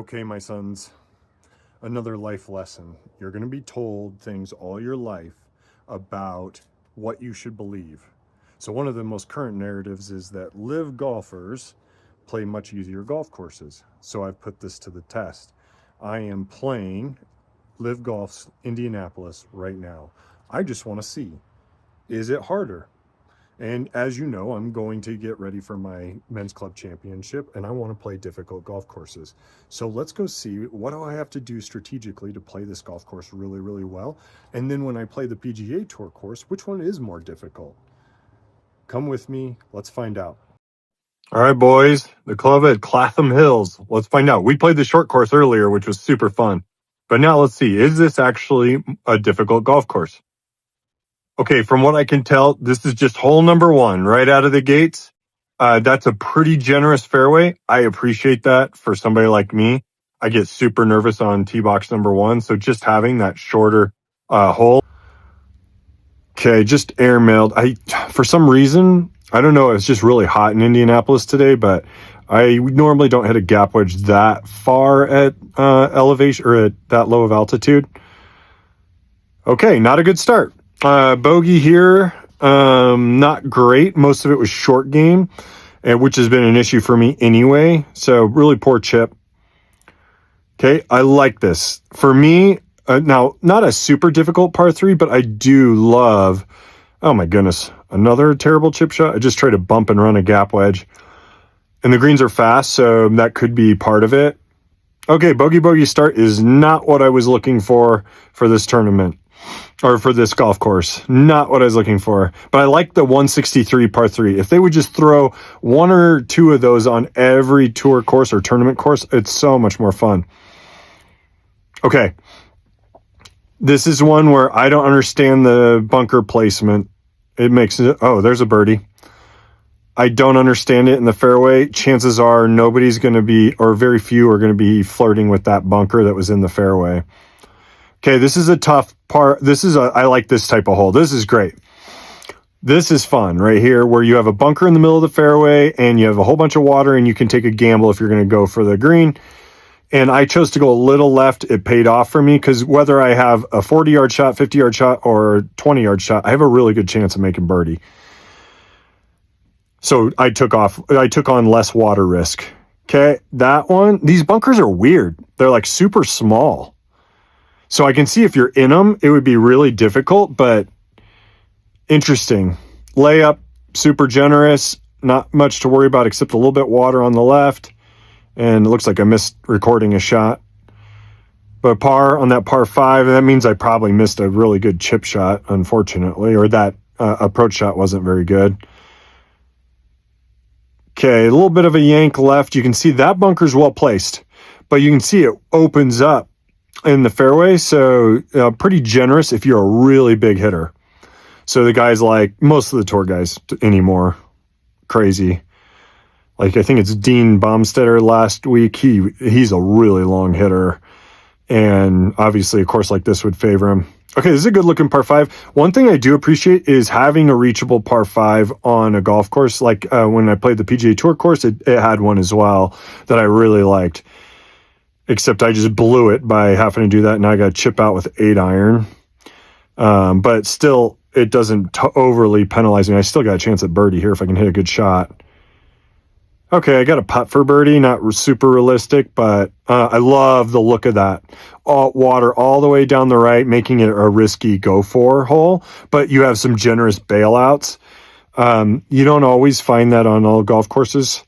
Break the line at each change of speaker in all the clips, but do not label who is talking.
Okay, my sons, another life lesson. You're going to be told things all your life about what you should believe. So one of the most current narratives is that LIV golfers play much easier golf courses. So I've put this to the test. I am playing LIV Golf's Indianapolis right now. I just want to see, is it harder? And as you know, I'm going to get ready for my men's club championship, and I want to play difficult golf courses. So let's go see, what do I have to do strategically to play this golf course really, really well? And then when I play the PGA Tour course, which one is more difficult? Come with me. Let's find out. All right, boys, the club at Clatham Hills. Let's find out. We played the short course earlier, which was super fun. But now let's see, is this actually a difficult golf course? Okay, from what I can tell, this is just hole number one right out of the gates. That's a pretty generous fairway. I appreciate that for somebody like me. I get super nervous on tee box number one, so just having that shorter hole. Okay, just airmailed. For some reason, I don't know, it's just really hot in Indianapolis today, but I normally don't hit a gap wedge that far at elevation or at that low of altitude. Okay, not a good start. Bogey here, not great. Most of it was short game, which has been an issue for me anyway. So really poor chip. Okay, I like this. For me, now, not a super difficult par three, but I do love, oh my goodness, another terrible chip shot. I just tried to bump and run a gap wedge. And the greens are fast, so that could be part of it. Okay, bogey start is not what I was looking for this tournament. Or for this golf course. Not what I was looking for. But I like the 163 par 3. If they would just throw one or two of those on every tour course or tournament course, it's so much more fun. Okay. This is one where I don't understand the bunker placement. It makes it... Oh, there's a birdie. I don't understand it in the fairway. Chances are nobody's going to be, or very few are going to be flirting with that bunker that was in the fairway. Okay, this is a tough part. I like this type of hole. This is great. This is fun right here where you have a bunker in the middle of the fairway and you have a whole bunch of water and you can take a gamble if you're going to go for the green. And I chose to go a little left. It paid off for me because whether I have a 40-yard shot, 50-yard shot, or 20-yard shot, I have a really good chance of making birdie. So I took on less water risk. Okay, that one, these bunkers are weird. They're like super small. So I can see if you're in them, it would be really difficult, but interesting. Layup, super generous, not much to worry about except a little bit water on the left. And it looks like I missed recording a shot. But par on that par 5, that means I probably missed a really good chip shot, unfortunately, or that approach shot wasn't very good. Okay, a little bit of a yank left. You can see that bunker's well placed, but you can see it opens up in the fairway, so pretty generous if you're a really big hitter. So the guys like most of the tour guys anymore, crazy. Like I think it's Dean Baumstetter last week. He's a really long hitter, and obviously a course like this would favor him. Okay, this is a good looking par 5. One thing I do appreciate is having a reachable par 5 on a golf course. Like when I played the PGA Tour course, it had one as well that I really liked. Except I just blew it by having to do that, and I got to chip out with 8-iron. But still, it doesn't overly penalize me. I still got a chance at birdie here if I can hit a good shot. Okay, I got a putt for birdie, not super realistic, but I love the look of that. Water all the way down the right, making it a risky go-for hole, but you have some generous bailouts. You don't always find that on all golf courses.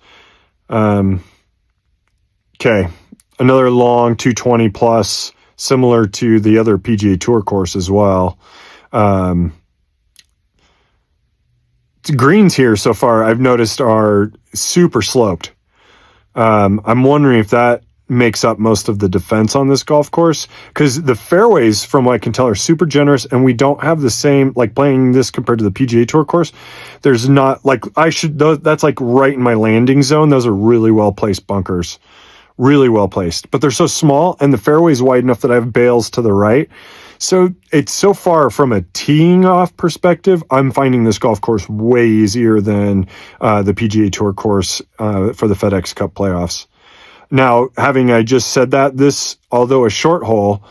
Okay. Another long 220 plus, similar to the other PGA Tour course as well. Greens here so far, I've noticed, are super sloped. I'm wondering if that makes up most of the defense on this golf course, because the fairways, from what I can tell, are super generous, and we don't have the same, like playing this compared to the PGA Tour course. There's not, like, that's like right in my landing zone. Those are really well-placed bunkers. Really well placed, but they're so small and the fairway is wide enough that I have bails to the right. So it's so far from a teeing off perspective, I'm finding this golf course way easier than the PGA Tour course for the FedEx Cup playoffs. Now, having I just said that, this, although a short hole,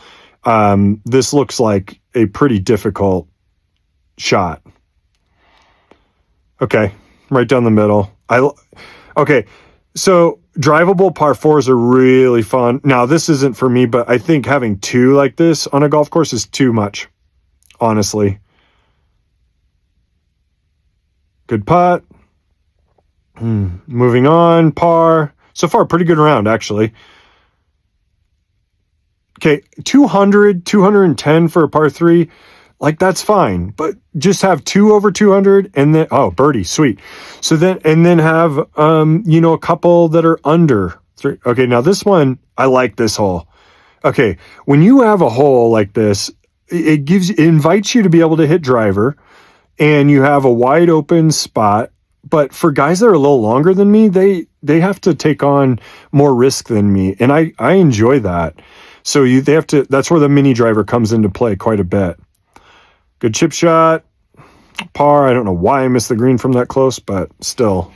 this looks like a pretty difficult shot. Okay, right down the middle. Okay, so drivable par fours are really fun. Now, this isn't for me, but I think having two like this on a golf course is too much, honestly. Good putt. Moving on, par. So far, pretty good round, actually. Okay, 200, 210 for a par three. Like, that's fine, but just have two over 200 and then, oh, birdie, sweet. So then, and then have, a couple that are under three. Okay, now this one, I like this hole. Okay, when you have a hole like this, it invites you to be able to hit driver, and you have a wide open spot. But for guys that are a little longer than me, they have to take on more risk than me, and I enjoy that. So they have to. That's where the mini driver comes into play quite a bit. Good chip shot, par. I don't know why I missed the green from that close, but still.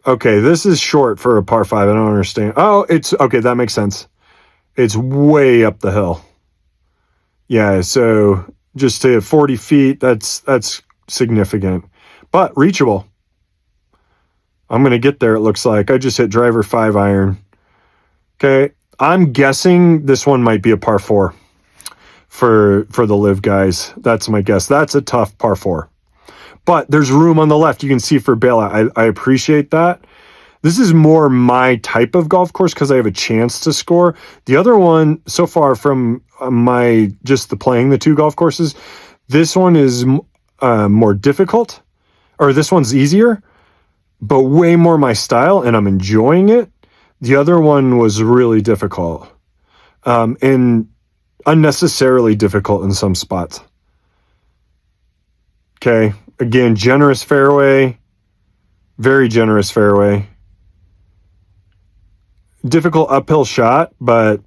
Okay, this is short for a par five. I don't understand. Oh, it's okay. That makes sense. It's way up the hill. Yeah, so just to 40 feet, that's significant, but reachable. I'm going to get there, it looks like. I just hit driver 5 iron. Okay, I'm guessing this one might be a par 4 for the LIV guys. That's my guess. That's a tough par 4. But there's room on the left. You can see for bailout. I appreciate that. This is more my type of golf course because I have a chance to score. The other one, so far from playing the two golf courses, this one is more difficult, or this one's easier, but way more my style, and I'm enjoying it. The other one was really difficult, and unnecessarily difficult in some spots. Okay, again, generous fairway, very generous fairway. Difficult uphill shot, but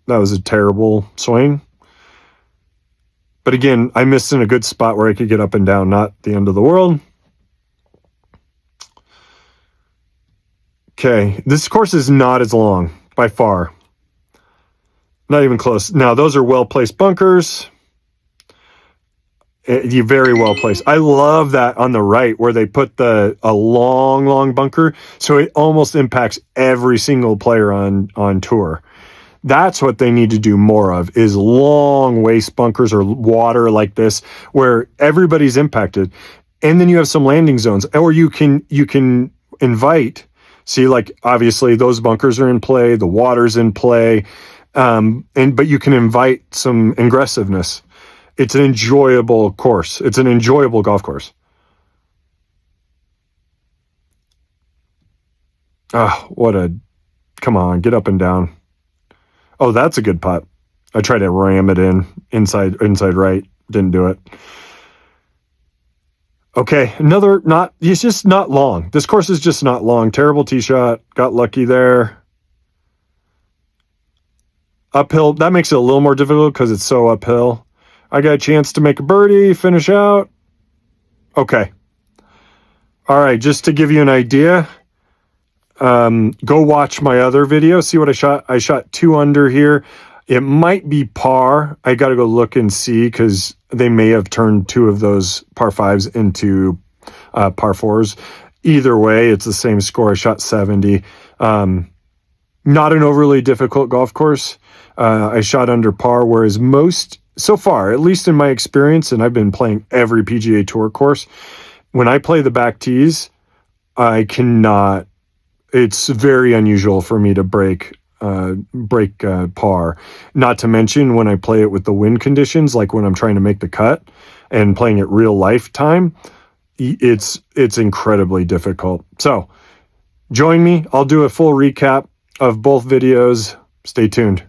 that was a terrible swing. But again, I missed in a good spot where I could get up and down, not the end of the world. Okay, this course is not as long by far. Not even close. Now, those are well-placed bunkers. You very well placed. I love that on the right where they put a long bunker, so it almost impacts every single player on tour. That's what they need to do more of, is long waist bunkers or water like this where everybody's impacted. And then you have some landing zones, or you can invite. See, like, obviously those bunkers are in play, the water's in play, but you can invite some aggressiveness. It's an enjoyable course. It's an enjoyable golf course. Come on, get up and down. Oh, that's a good putt. I tried to ram it inside right. Didn't do it. Okay, it's just not long. This course is just not long. Terrible tee shot. Got lucky there. Uphill, that makes it a little more difficult because it's so uphill. I got a chance to make a birdie, finish out. Okay. All right, just to give you an idea, go watch my other video, see what I shot. I shot 2 under here. It might be par. I got to go look and see because they may have turned 2 of those par 5s into par 4s. Either way, it's the same score. I shot 70. Not an overly difficult golf course. I shot under par, whereas most, so far, at least in my experience, and I've been playing every PGA Tour course, when I play the back tees, I cannot, it's very unusual for me to break par. Not to mention when I play it with the wind conditions, like when I'm trying to make the cut and playing it real life time, it's incredibly difficult. So join me. I'll do a full recap of both videos. Stay tuned.